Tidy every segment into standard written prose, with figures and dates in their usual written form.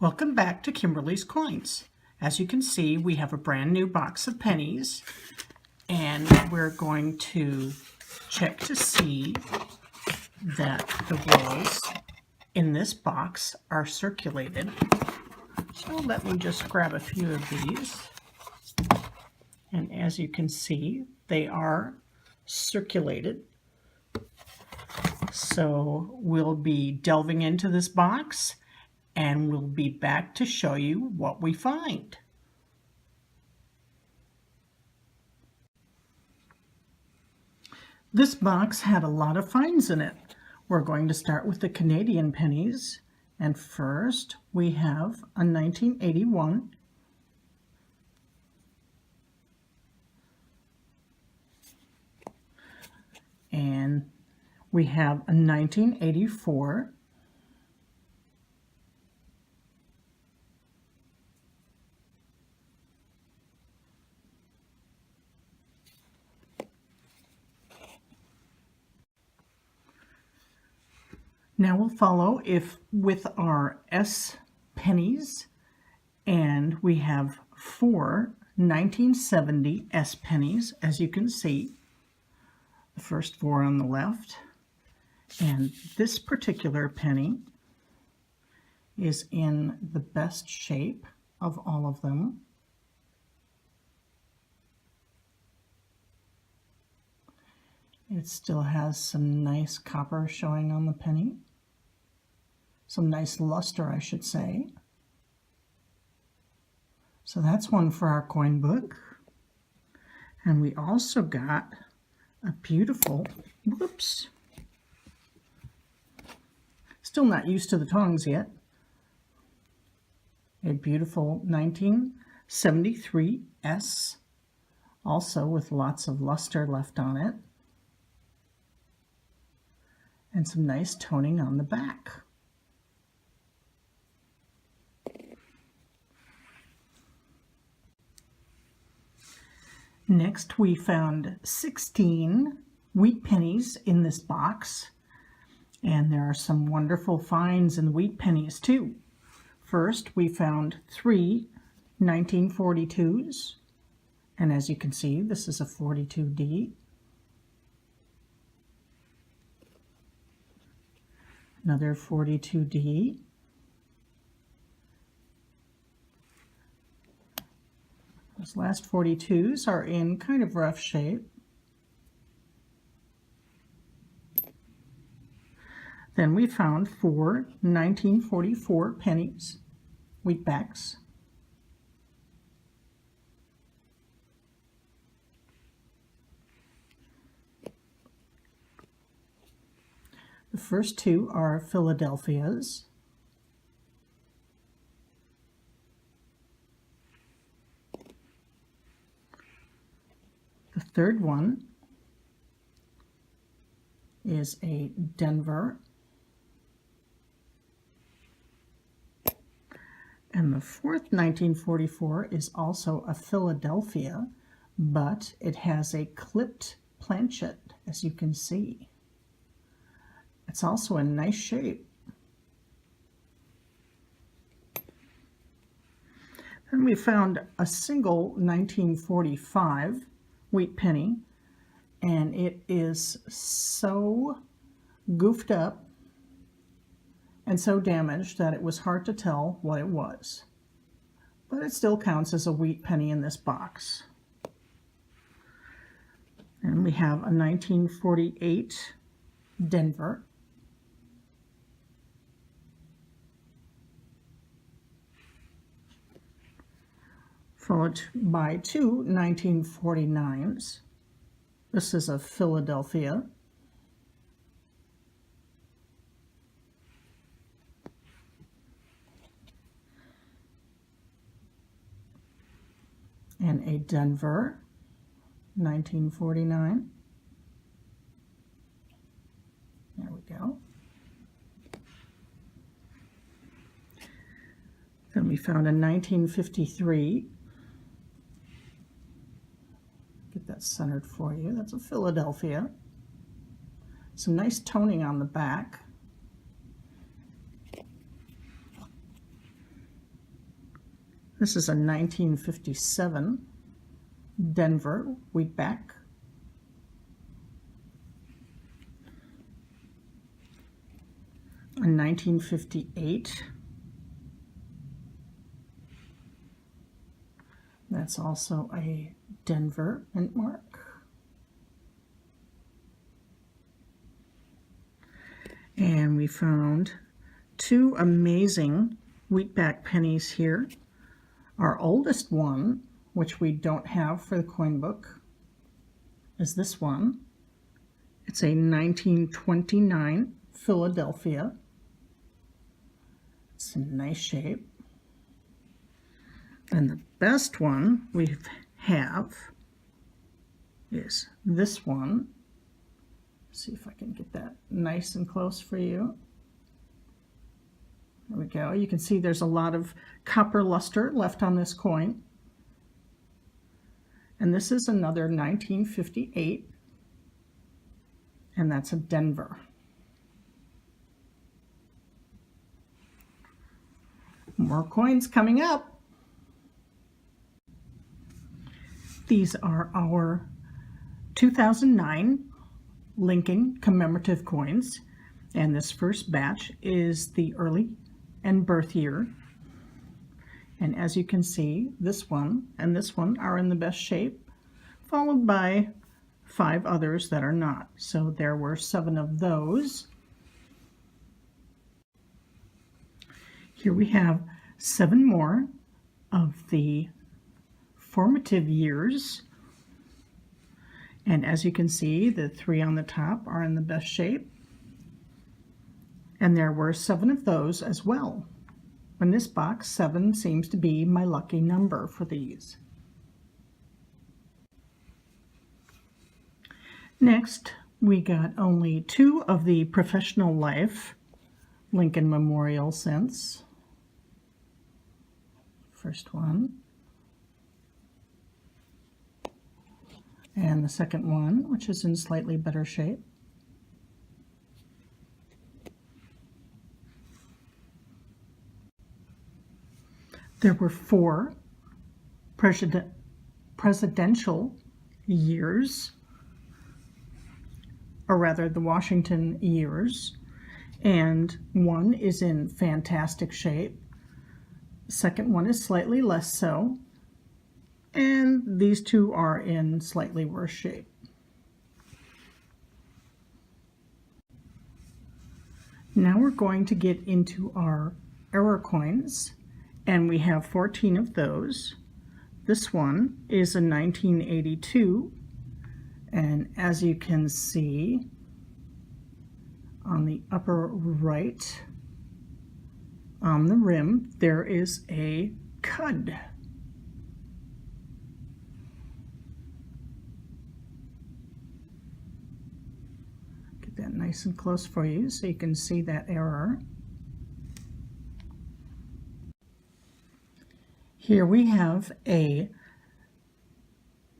Welcome back to Kimberly's Coins. As you can see, we have a brand new box of pennies, and we're going to check to see that the rolls in this box are circulated. So let me just grab a few of these. And as you can see, they are circulated. So we'll be delving into this box and we'll be back to show you what we find. This box had a lot of finds in it. We're going to start with the Canadian pennies. And first we have a 1981. And we have a 1984. Now we'll follow with our S pennies, and we have 4 1970 S pennies, as you can see. The first 4 on the left, and this particular penny is in the best shape of all of them. It still has some nice copper showing on the penny. Some nice luster, I should say. So that's one for our coin book. And we also got a beautiful, whoops, still not used to the tongs yet, a beautiful 1973 S, also with lots of luster left on it, and some nice toning on the back. Next, we found 16 wheat pennies in this box, and there are some wonderful finds in wheat pennies too. First, we found 3 1942s, and as you can see, this is a 42D. Another 42D. Those last 42s are in kind of rough shape. Then we found 4 1944 pennies, wheatbacks. The first 2 are Philadelphias. The third one is a Denver. And the fourth 1944 is also a Philadelphia, but it has a clipped planchet, as you can see. It's also in nice shape. Then we found a single 1945 wheat penny, and it is so goofed up and so damaged that it was hard to tell what it was. But it still counts as a wheat penny in this box. And we have a 1948 Denver. Followed by 2 1949s. This is a Philadelphia. And a Denver, 1949. There we go. Then we found a 1953. Get that centered for you. That's a Philadelphia. Some nice toning on the back. This is a 1957 Denver wheatback. A 1958. That's also a Denver mint mark. And we found two amazing wheatback pennies here. Our oldest one, which we don't have for the coin book, is this one. It's a 1929 Philadelphia. It's in nice shape. And the best one we have is this one. See if I can get that nice and close for you. There we go. You can see there's a lot of copper luster left on this coin. And this is another 1958, and that's a Denver. More coins coming up. These are our 2009 Lincoln commemorative coins, and this first batch is the early and birth year. And as you can see, this one and this one are in the best shape, followed by 5 others that are not. So there were 7 of those. Here we have 7 more of the formative years. And as you can see, the 3 on the top are in the best shape. And there were 7 of those as well. In this box, 7 seems to be my lucky number for these. Next, we got only 2 of the professional life Lincoln Memorial cents. First one. And the second one, which is in slightly better shape. There were 4 presidential years, or rather the Washington years, and one is in fantastic shape. The second one is slightly less so, and these 2 are in slightly worse shape. Now we're going to get into our error coins, and we have 14 of those. This one is a 1982, and as you can see on the upper right on the rim, there is a cud. Get that nice and close for you so you can see that error. Here we have a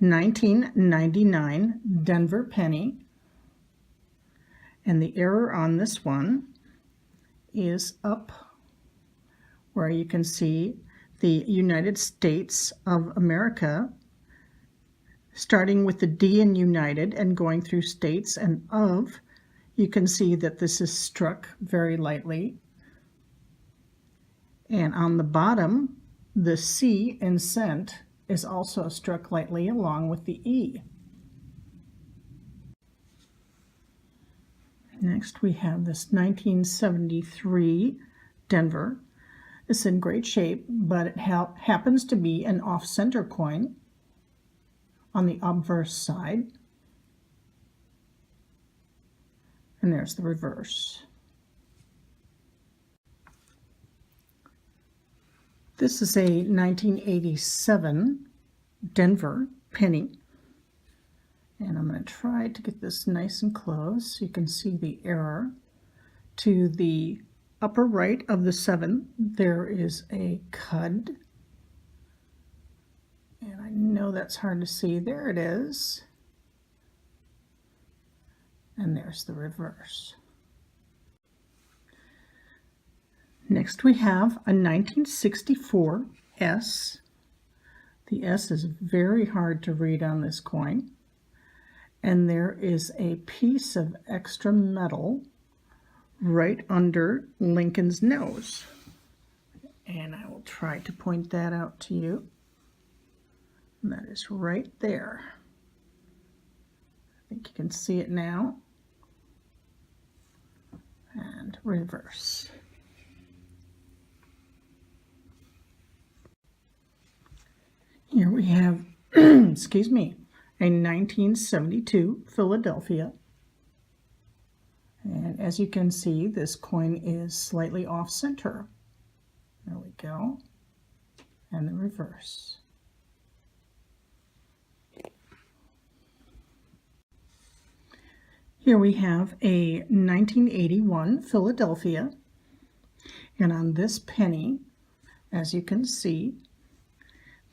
1999 Denver penny, and the error on this one is up where you can see the United States of America, starting with the D in United and going through states and of. You can see that this is struck very lightly, and on the bottom the C in cent is also struck lightly along with the E. Next we have this 1973 Denver. It's in great shape, but it happens to be an off-center coin on the obverse side. And there's the reverse. This is a 1987 Denver penny, and I'm going to try to get this nice and close so you can see the error. To the upper right of the 7, there is a cud, and I know that's hard to see. There it is, and there's the reverse. Next we have a 1964 S. The S is very hard to read on this coin. And there is a piece of extra metal right under Lincoln's nose. And I will try to point that out to you. And that is right there. I think you can see it now. And reverse. Here we have, excuse me, a 1972 Philadelphia. And as you can see, this coin is slightly off center. There we go. And the reverse. Here we have a 1981 Philadelphia. And on this penny, as you can see,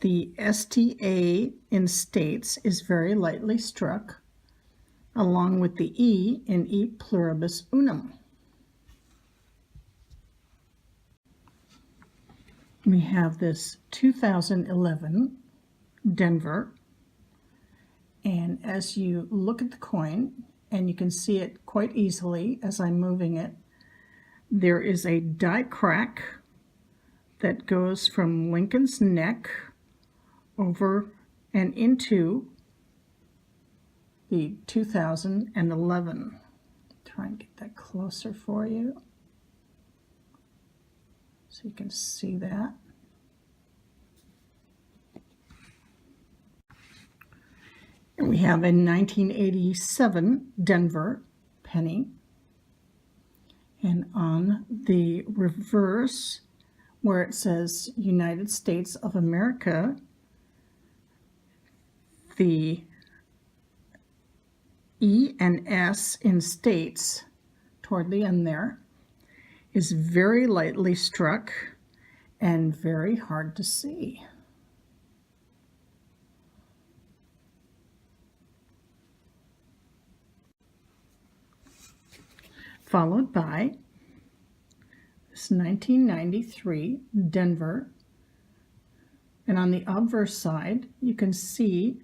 the STA in states is very lightly struck, along with the E in E pluribus unum. We have this 2011 Denver, and as you look at the coin, and you can see it quite easily as I'm moving it, there is a die crack that goes from Lincoln's neck over and into the 2011. Try and get that closer for you so you can see that. And we have a 1987 Denver penny. And on the reverse, where it says United States of America, the E and S in states toward the end there is very lightly struck and very hard to see. Followed by this 1993 Denver, and on the obverse side you can see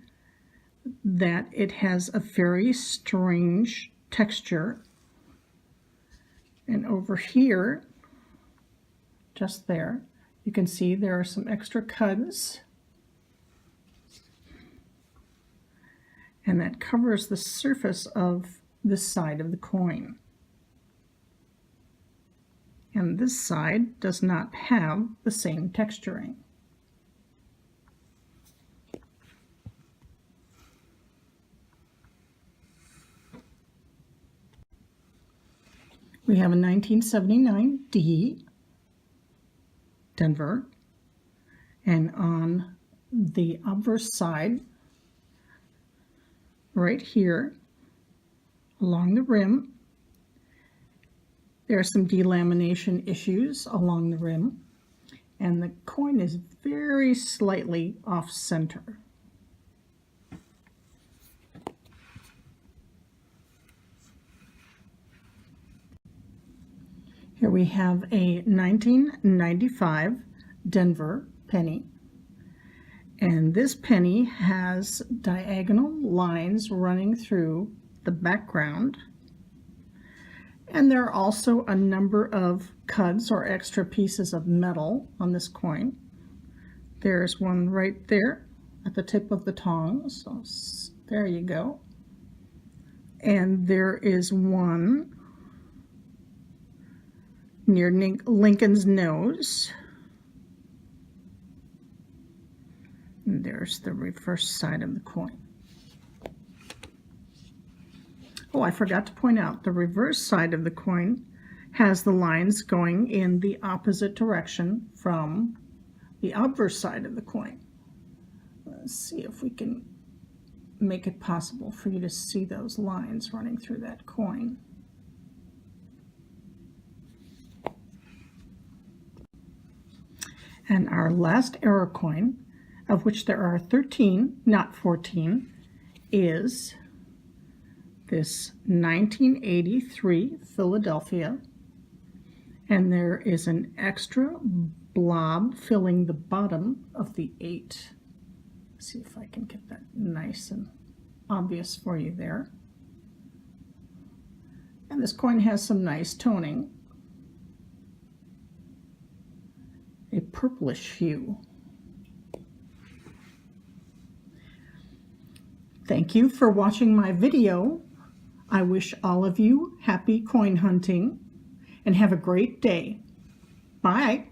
that it has a very strange texture, and over here, just there, you can see there are some extra cuds, and that covers the surface of this side of the coin. And this side does not have the same texturing. We have a 1979 D, Denver, and on the obverse side, right here, along the rim, there are some delamination issues along the rim, and the coin is very slightly off center. Here we have a 1995 Denver penny, and this penny has diagonal lines running through the background, and there are also a number of cuds or extra pieces of metal on this coin. There's one right there at the tip of the tongs, so there you go. And there is one near Lincoln's nose. And there's the reverse side of the coin. Oh, I forgot to point out, the reverse side of the coin has the lines going in the opposite direction from the obverse side of the coin. Let's see if we can make it possible for you to see those lines running through that coin. And our last error coin, of which there are 13, not 14, is this 1983 Philadelphia, and there is an extra blob filling the bottom of the 8. See if I can get that nice and obvious for you there. And this coin has some nice toning, a purplish hue. Thank you for watching my video. I wish all of you happy coin hunting and have a great day. Bye.